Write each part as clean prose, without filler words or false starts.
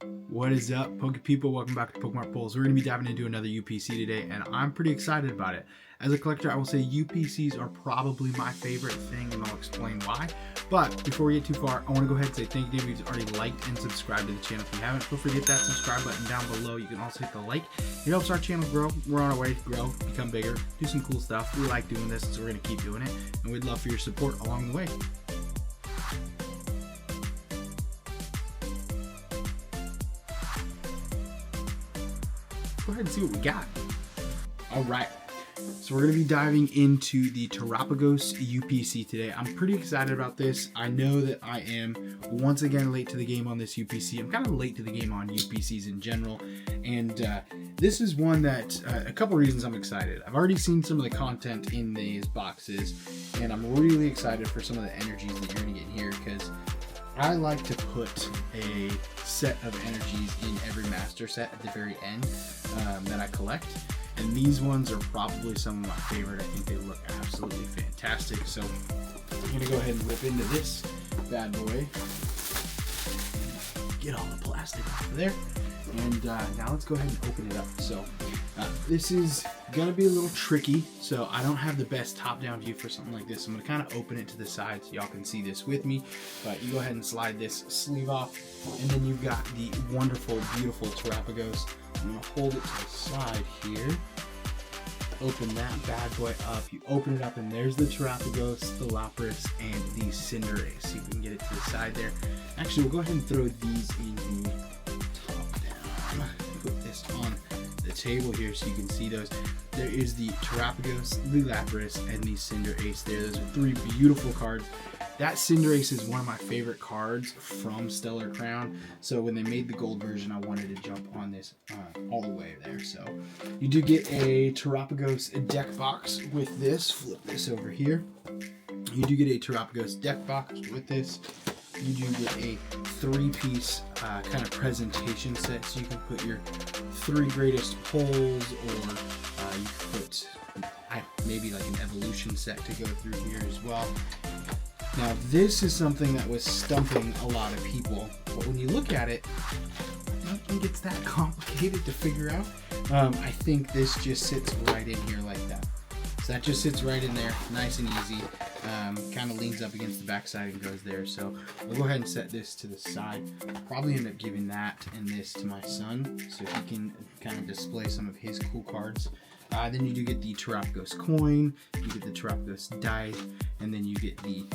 What is up, Poke people? Welcome back to Pokemon Pulls. We're going to be diving into another UPC today, and I'm pretty excited about it. As a collector, I will say UPCs are probably my favorite thing, and I'll explain why. But before we get too far, I want to go ahead and say thank you to everybody who's already liked and subscribed to the channel. If you haven't, feel free to hit that subscribe button down below. You can also hit the like. It helps our channel grow. We're on our way to grow, become bigger, do some cool stuff. We like doing this, so we're going to keep doing it, and we'd love for your support along the way. Go ahead and see what we got. All right, so we're going to be diving into the Terapagos UPC today. I'm pretty excited about this. I know that I am once again late to the game on this UPC. I'm kind of late to the game on UPCs in general, and this is one that a couple reasons I'm excited. I've already seen some of the content in these boxes, and I'm really excited for some of the energies that you're going to get here, because I like to put a set of energies in every master set at the very end that I collect, and these ones are probably some of my favorite. I think they look absolutely fantastic. So I'm gonna go ahead and rip into this bad boy, get all the plastic off of there, and now let's go ahead and open it up. So this is gonna be a little tricky, so I don't have the best top-down view for something like this. I'm gonna kind of open it to the side so y'all can see this with me, but you go ahead and slide this sleeve off, and then you've got the wonderful, beautiful Terapagos. I'm gonna hold it to the side here, open that bad boy up, you open it up, and there's the Terapagos, the Lapras, and the Cinderace. See if we can get it to the side there. Actually, we'll go ahead and throw these in the top down. Put this on the table here so you can see those. There is the Terapagos, the Lapras, and the Cinderace there. Those are three beautiful cards. That Cinderace is one of my favorite cards from Stellar Crown, so when they made the gold version, I wanted to jump on this all the way there. So you do get a Terapagos deck box with this. Flip this over here. You do get a Terapagos deck box with this. You do get a three-piece kind of presentation set, so you can put your three greatest pulls, or you can put maybe like an evolution set to go through here as well. Now this is something that was stumping a lot of people, but when you look at it, I don't think it's that complicated to figure out. I think this just sits right in here like that. So that just sits right in there, nice and easy. Kind of leans up against the backside and goes there. So we'll go ahead and set this to the side. I'll probably end up giving that and this to my son, so he can kind of display some of his cool cards. Then you do get the Terapagos coin, you get the Terapagos die, and then you get the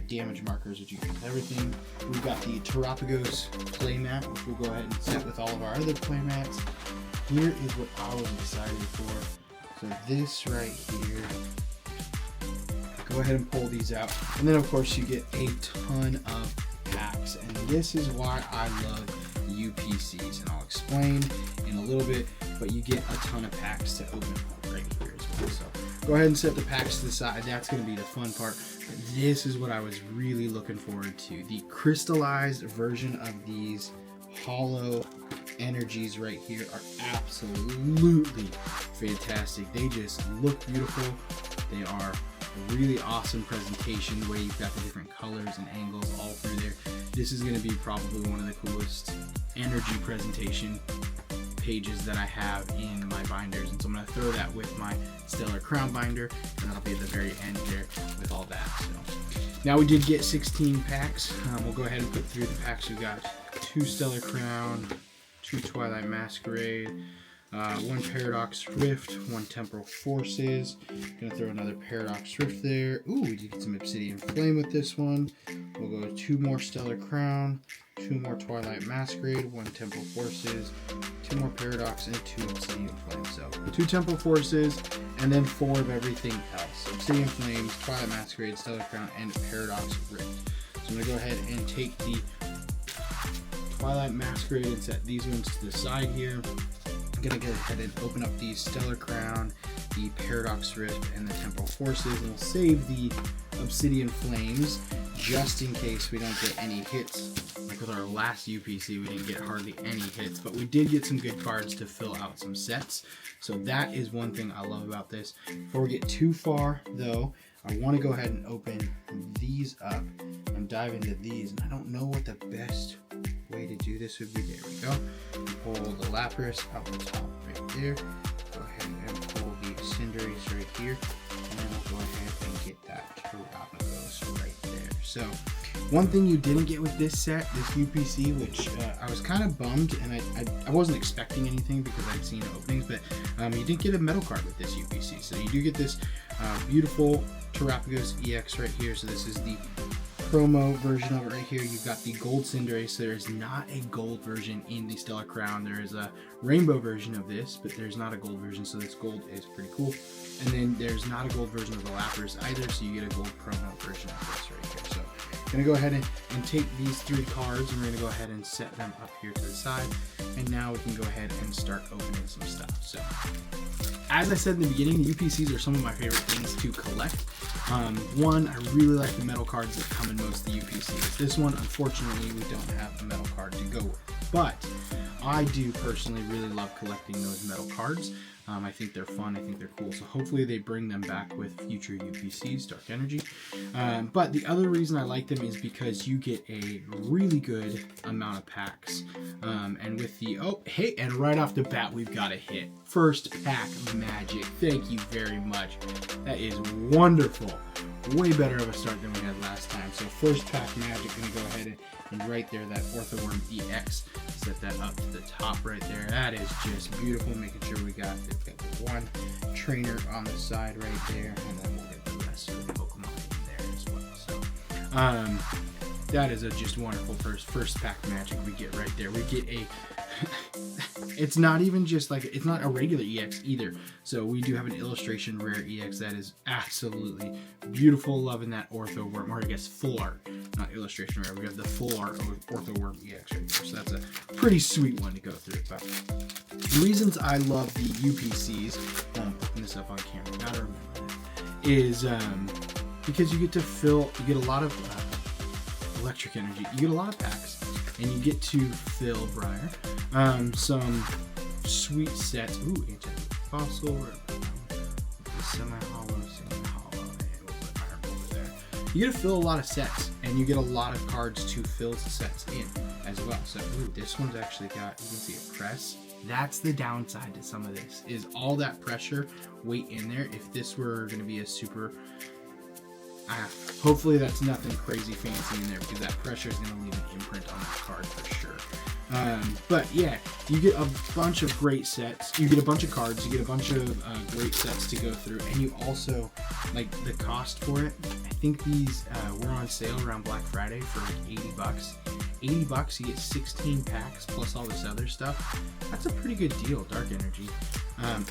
damage markers, which you get with everything. We've got the Terapagos playmat, which we'll go ahead and set with all of our other playmats. Here is what I was excited for. So this right here, go ahead and pull these out. And then of course you get a ton of packs, and this is why I love UPCs, and I'll explain in a little bit, but you get a ton of packs to open up right here as well. So go ahead and set the packs to the side. That's going to be the fun part. But this is what I was really looking forward to. The crystallized version of these holo energies right here are absolutely fantastic. They just look beautiful. They are a really awesome presentation where you've got the different colors and angles all through there. This is going to be probably one of the coolest energy presentation pages that I have in my binders, and so I'm going to throw that with my Stellar Crown binder, and that'll be at the very end there with all that. So now we did get 16 packs. We'll go ahead and put through the packs. We got 2 Stellar Crown, 2 Twilight Masquerade, 1 Paradox Rift, 1 Temporal Forces. Gonna throw another Paradox Rift there. Ooh, we did get some Obsidian Flame with this one. We'll go 2 more Stellar Crown, 2 more Twilight Masquerade, 1 Temporal Forces, 2 more Paradox, and 2 Obsidian Flames. So 2 Temporal Forces, and then 4 of everything else. Obsidian Flames, Twilight Masquerade, Stellar Crown, and Paradox Rift. So I'm gonna go ahead and take the Twilight Masquerade and set these ones to the side here. I'm gonna go ahead and open up the Stellar Crown, the Paradox Rift, and the Temporal Forces, and we'll save the Obsidian Flames just in case we don't get any hits like with our last UPC, we didn't get hardly any hits, but we did get some good cards to fill out some sets. So that is one thing I love about this. Before we get too far though, I want to go ahead and open these up and dive into these. And I don't know what the best way to do this would be. There we go. Pull the Lapras out the top right there. Go ahead and pull the Cinderace right here. And then we'll go ahead and get that Terapagos right there. So one thing you didn't get with this set, this UPC, which I was kind of bummed, and I wasn't expecting anything because I'd seen openings, but you didn't get a metal card with this UPC. So you do get this beautiful Terapagos EX right here. So this is the promo version of it right here. You've got the gold Cinderace. There is not a gold version in the Stellar Crown. There is a rainbow version of this, but there's not a gold version, so this gold is pretty cool. And then there's not a gold version of the Lapras either, so you get a gold promo version of this right here. So I'm gonna go ahead and take these 3 cards, and we're gonna go ahead and set them up here to the side. And now we can go ahead and start opening some stuff. So as I said in the beginning, UPCs are some of my favorite things to collect. One, I really like the metal cards that come in most of the UPCs. This one, unfortunately, we don't have a metal card to go with. But I do personally really love collecting those metal cards. I think they're fun. I think they're cool. So hopefully they bring them back with future UPCs, Dark Energy. But the other reason I like them is because you get a really good amount of packs. And with the, oh, hey, and right off the bat, we've got a hit. First pack magic. Thank you very much. That is wonderful. Way better of a start than we had last time. So first pack magic, gonna go ahead and right there, that Orthworm EX, set that up to the top right there. That is just beautiful, making sure we got the one trainer on the side right there, and then we'll get the rest of the Pokemon in there as well. So that is a just wonderful first pack magic we get right there. We get a it's not even just like, it's not a regular EX either. So we do have an illustration rare EX that is absolutely beautiful. Loving that Orthworm, or I guess full art, not illustration rare. We have the full art Orthworm EX right there. So that's a pretty sweet one to go through. But the reasons I love the UPCs, putting this up on camera, gotta remember that, is because you get to fill, you get a lot of electric energy, you get a lot of packs, and you get to fill Briar. Some sweet sets. Ooh, Fossil, semi-holo, and we'll put Iron over there. You get to fill a lot of sets, and you get a lot of cards to fill sets in as well. So, ooh, this one's actually got, you can see a press. That's the downside to some of this, is all that pressure weight in there. If this were going to be a super, hopefully that's nothing crazy fancy in there, because that pressure is going to leave an imprint on that card for sure. But yeah, you get a bunch of great sets, you get a bunch of cards, you get a bunch of great sets to go through, and you also, like, the cost for it, I think these were on sale around Black Friday for like 80 bucks. 80 bucks, you get 16 packs plus all this other stuff. That's a pretty good deal, Dark Energy.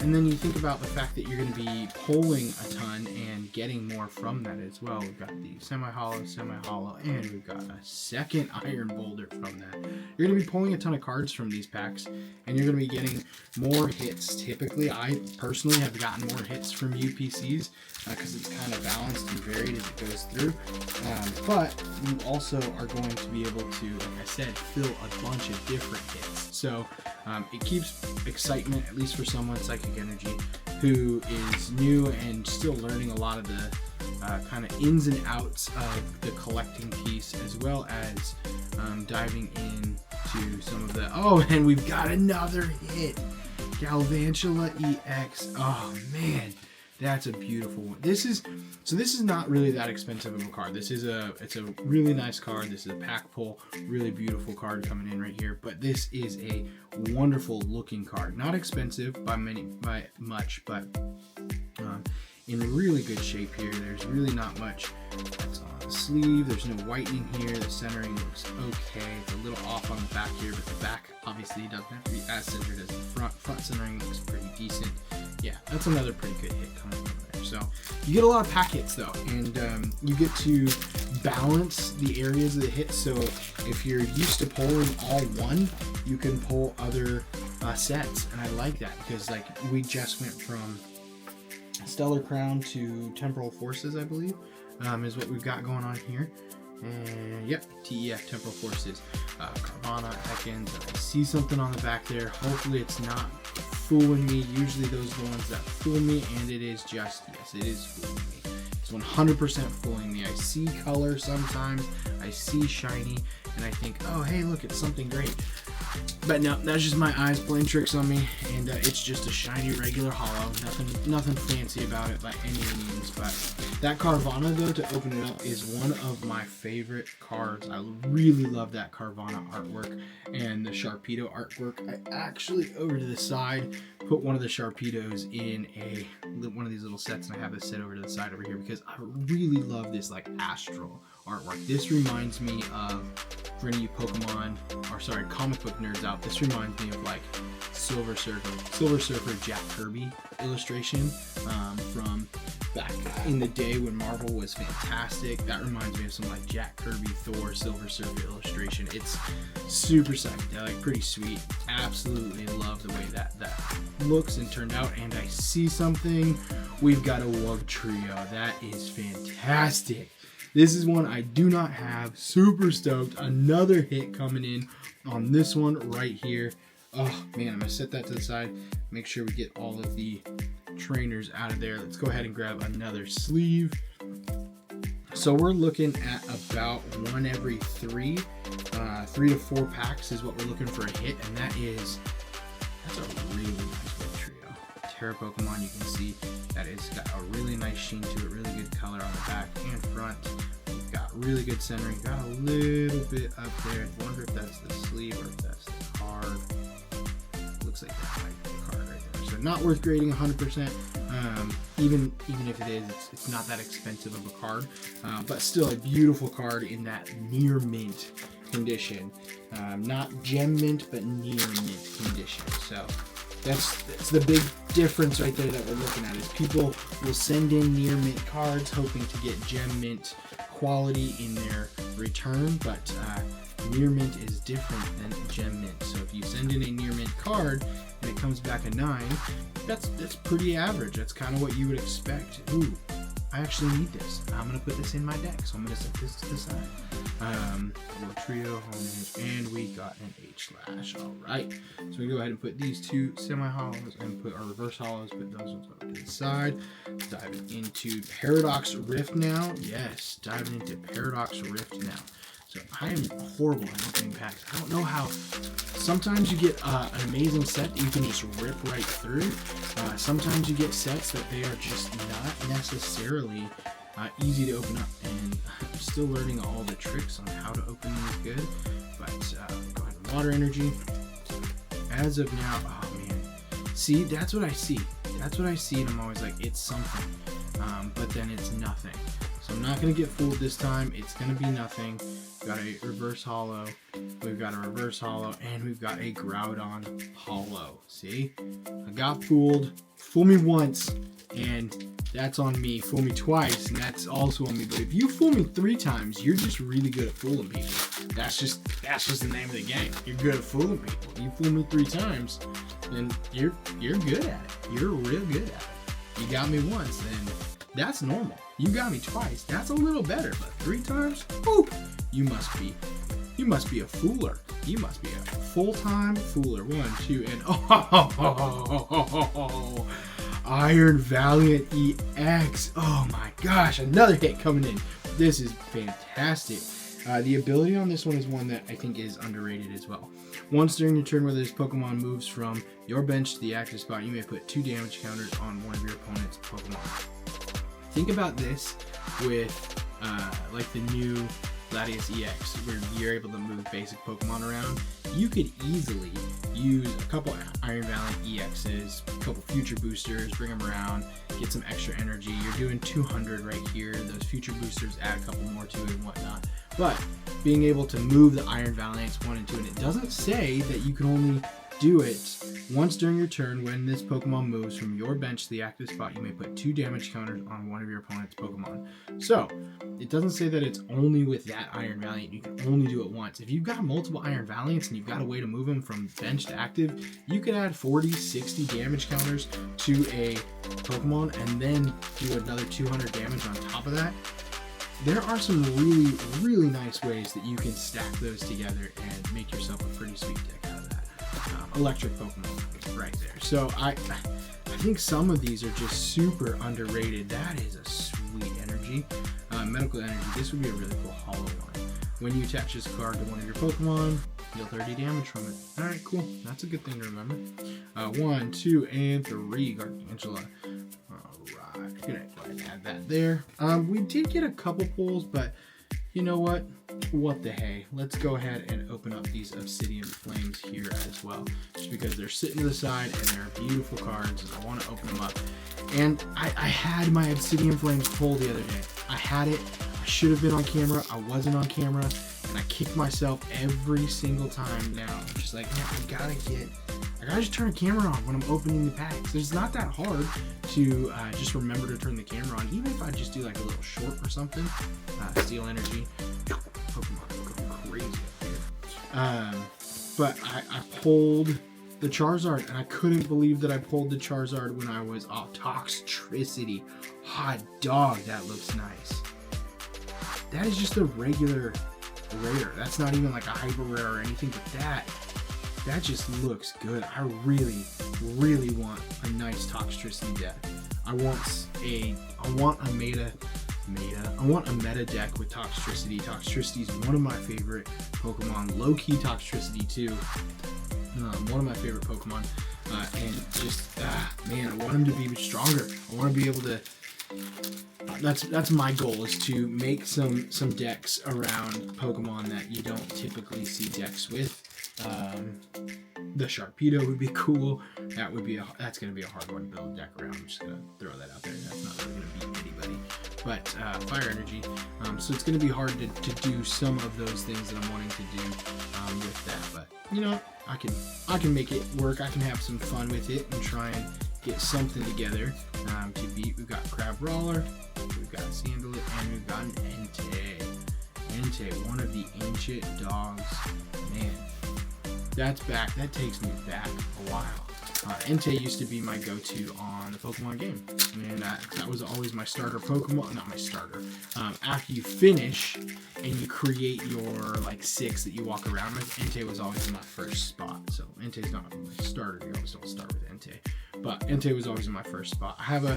And then you think about the fact that you're going to be pulling a ton and getting more from that as well. We've got the semi-holo, and we've got a second Iron Boulder from that. You're going to be pulling a ton of cards from these packs, and you're going to be getting more hits. Typically, I personally have gotten more hits from UPCs because it's kind of balanced and varied as it goes through. But you also are going to be able to, like I said, fill a bunch of different hits. So it keeps excitement, at least for someone, Psychic Energy, who is new and still learning a lot of the kind of ins and outs of the collecting piece, as well as diving into some of the, oh, and we've got another hit, Galvantula EX. Oh man, that's a beautiful one. This is not really that expensive of a card. It's a really nice card. This is a pack pull, really beautiful card coming in right here. But this is a wonderful looking card. Not expensive by much, but in really good shape here. There's really not much that's on the sleeve. There's no whitening here. The centering looks okay. It's a little off on the back here, but the back obviously doesn't have to be as centered as the front. Front centering looks pretty decent. Yeah, that's another pretty good hit coming from there. So you get a lot of pack hits though, and you get to balance the areas of the hits. So if you're used to pulling all one, you can pull other sets, and I like that, because like we just went from Stellar Crown to Temporal Forces, I believe, is what we've got going on here. And yep, TEF, Temporal Forces. Carvana, Ekans, and I see something on the back there. Hopefully it's not fooling me. Usually those are the ones that fool me, and it is just, yes, it is fooling me. It's 100% fooling me. I see color sometimes, I see shiny, and I think, oh hey, look, it's something great. But no, that's just my eyes playing tricks on me, and it's just a shiny regular holo. Nothing fancy about it by any means. But that Carvana though, to open it up, is one of my favorite cards. I really love that Carvana artwork and the Sharpedo artwork. I actually, over to the side, put one of the Sharpedos in one of these little sets, and I have this set over to the side over here because I really love this like astral artwork. This reminds me of, for any of you Pokemon, or sorry, comic book nerds out, this reminds me of like Silver Surfer Jack Kirby illustration from back in the day when Marvel was fantastic. That reminds me of some like Jack Kirby, Thor, Silver Surfer illustration. It's super psychedelic, pretty sweet. Absolutely love the way that looks and turned out. And I see something. We've got a Wug Trio. That is fantastic. This is one I do not have. Super stoked. Another hit coming in on this one right here. Oh man, I'm gonna set that to the side. Make sure we get all of the trainers out of there. Let's go ahead and grab another sleeve. So we're looking at about one every 3 to 4 packs is what we're looking for a hit, and that's a really nice Wug Trio. Terra Pokemon, you can see that it's got a really nice sheen to it, really good color on the back and front. We've got really good centering, got a little bit up there. I wonder if that's the sleeve or if that's the card. Looks like that might be the card right there. So not worth grading 100%. Even if it is, it's not that expensive of a card, but still a beautiful card in that near mint condition. Not gem mint, but near mint condition. So that's the big difference right there that we're looking at, is people will send in near mint cards hoping to get gem mint quality in their return, but near mint is different than gem mint. So if you send in a near mint card and it comes back a 9, that's pretty average. That's kind of what you would expect. Ooh, I actually need this. I'm gonna put this in my deck, so I'm gonna set this to the side. Wug Trio, and we got an H-Slash. All right, so we go ahead and put these 2 semi-holos and put our reverse holos, put those ones over to the side. Diving into Paradox Rift now. Yes, diving into Paradox Rift now. So I am horrible at opening packs. I don't know how. Sometimes you get an amazing set that you can just rip right through. Sometimes you get sets that they are just not necessarily easy to open up. And I'm still learning all the tricks on how to open these good. But go ahead and water energy. As of now, oh man. See, that's what I see. That's what I see, and I'm always like, it's something. But then it's nothing. So I'm not going to get fooled this time. It's going to be nothing. We've got a reverse holo. We've got a reverse holo. And we've got a Groudon holo. See? I got fooled. Fool me once. And that's on me. Fool me twice. And that's also on me. But if you fool me 3 times, you're just really good at fooling people. That's just the name of the game. You're good at fooling people. You fool me 3 times, then you're good at it. You're real good at it. You got me once, then that's normal. You got me twice, that's a little better, but 3 times, whoo, you must be a fooler. You must be a full-time fooler. 1, 2, and oh, Iron Valiant EX. Oh my gosh, another hit coming in. This is fantastic. The ability on this one is one that I think is underrated as well. Once during your turn, whether this Pokemon moves from your bench to the active spot, you may put 2 damage counters on one of your opponent's Pokemon. Think about this with like the new Latias EX, where you're able to move basic Pokemon around. You could easily use a couple Iron Valiant EXs, a couple future boosters, bring them around, get some extra energy. You're doing 200 right here. Those future boosters add a couple more to it and whatnot. But being able to move the Iron Valiants 1 and 2, and it doesn't say that you can only do it once during your turn. When this Pokemon moves from your bench to the active spot, you may put 2 damage counters on one of your opponent's Pokemon. So it doesn't say that it's only with that Iron Valiant. You can only do it once. If you've got multiple Iron Valiants and you've got a way to move them from bench to active, you could add 40, 60 damage counters to a Pokemon and then do another 200 damage on top of that. there are some really, really nice ways that you can stack those together and make yourself a pretty sweet deck out of that. Electric Pokemon right there. So I think some of these are just super underrated. That is a sweet energy. Medical energy. This would be a really cool holo one. When you attach this card to one of your Pokemon, deal 30 damage from it. Alright, cool. That's a good thing to remember. 1, 2, and 3 Gargantula. Alright, gonna go ahead and add that there. We did get a couple pulls, but you know what? What the hey? Let's go ahead and open up these Obsidian Flames here as well. Just because they're sitting to the side and they're beautiful cards and I want to open them up. And I had my Obsidian Flames pull the other day. I had it. I should have been on camera. I wasn't on camera. And I kick myself every single time now. I'm just like, man, I gotta just turn the camera on when I'm opening the packs. It's not that hard to just remember to turn the camera on. Even if I just do like a little short or something. Steel energy. Pokemon go crazy up here. But I pulled the Charizard, and I couldn't believe that I pulled the Charizard when I was off Toxtricity. Hot dog, that looks nice. That is just a regular rare. That's not even like a hyper rare or anything, but that just looks good. I really, really want a nice Toxtricity deck. I want a meta deck with Toxtricity. Toxtricity is one of my favorite Pokemon. Low-key Toxtricity too. One of my favorite Pokemon. And just, man, I want him to be stronger. I want to be able to... That's my goal, is to make some decks around Pokemon that you don't typically see decks with. The Sharpedo would be cool. That's gonna be a hard one to build a deck around. I'm just gonna throw that out there. That's not really gonna beat anybody. But Fire Energy. So it's gonna be hard to do some of those things that I'm wanting to do with that. But you know, I can make it work. I can have some fun with it and try and get something together to beat. We've got Crabrawler, we've got Sandalwood, and we've got an Entei. Entei, one of the ancient dogs. Man, that's back. That takes me back a while. Entei used to be my go-to on the Pokemon game, and that was always my starter Pokemon. Not my starter. After you finish and you create your like 6 that you walk around with, Entei was always in my first spot. So Entei's not my starter. You always don't start with Entei, but Entei was always in my first spot. I have a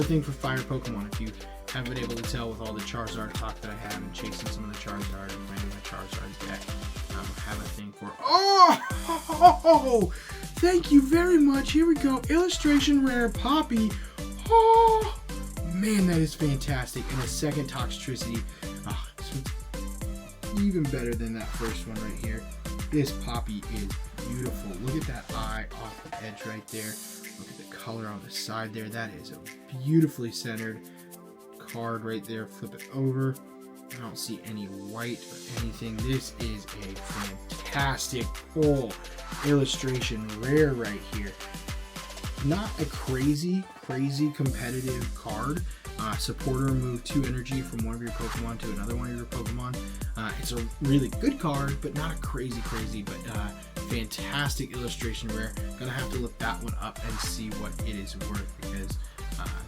thing for fire Pokemon. If you haven't been able to tell with all the Charizard talk that I have and chasing some of the Charizard and playing my Charizard deck, I have a thing for. Oh! Thank you very much. Here we go. Illustration rare Poppy. Oh, man, that is fantastic. And a second Toxtricity. Oh, this one's even better than that first one right here. This Poppy is beautiful. Look at that eye off the edge right there. Look at the color on the side there. That is a beautifully centered card right there. Flip it over. I don't see any white or anything. This is a fantastic pull. Illustration rare right here. Not a crazy competitive card. Supporter, move 2 energy from one of your Pokemon to another one of your Pokemon. It's a really good card, but not a crazy, but fantastic illustration rare. Gonna have to look that one up and see what it is worth, because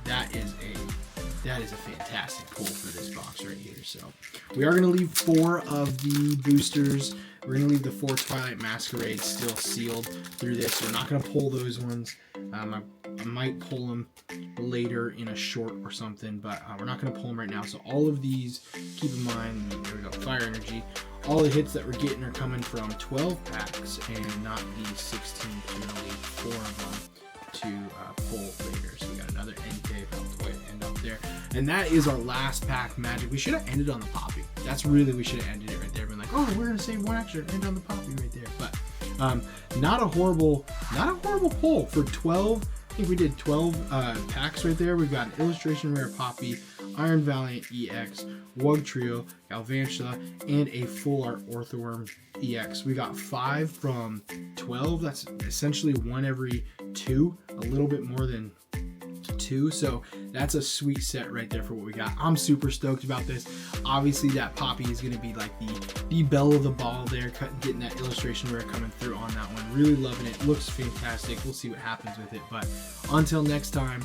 that is a fantastic pull for this box right here. So we are going to leave 4 of the boosters. We're going to leave the 4 Twilight Masquerades still sealed through this. We're not going to pull those ones. I might pull them later in a short or something, but we're not going to pull them right now. So all of these, keep in mind, there we go, Fire Energy. All the hits that we're getting are coming from 12 packs and not the 16. So we're going to leave 4 of them to pull later. So we got another Entei, I'll end up there. And that is our last pack magic. We should have ended on the Poppy. That's really, we should have ended it right there. Been like, oh, we're gonna save 1 extra and end on the Poppy right there. But not a horrible pull for 12. I think we did 12 packs right there. We've got an illustration rare Poppy, Iron Valiant EX, Wugtrio, Galvantula, and a full art Orthworm EX. We got 5 from 12. That's essentially 1 every 2, a little bit more than 2. So that's a sweet set right there for what we got. I'm super stoked about this. Obviously that Poppy is going to be like the belle of the ball there, getting that illustration rare coming through on that one. Really loving it. Looks fantastic. We'll see what happens with it. But until next time,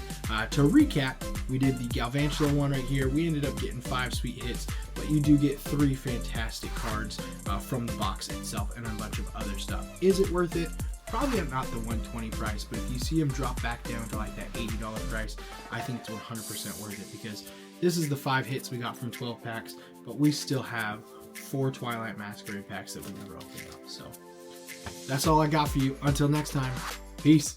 to recap, we did the Galvantula one right here. We ended up getting 5 sweet hits, but you do get 3 fantastic cards from the box itself and a bunch of other stuff. Is it worth it? Probably not the 120 price, but if you see them drop back down to like that $80 price, I think it's 100% worth it, because this is the 5 hits we got from 12 packs, but we still have 4 Twilight Masquerade packs that we never opened up. So that's all I got for you. Until next time, peace.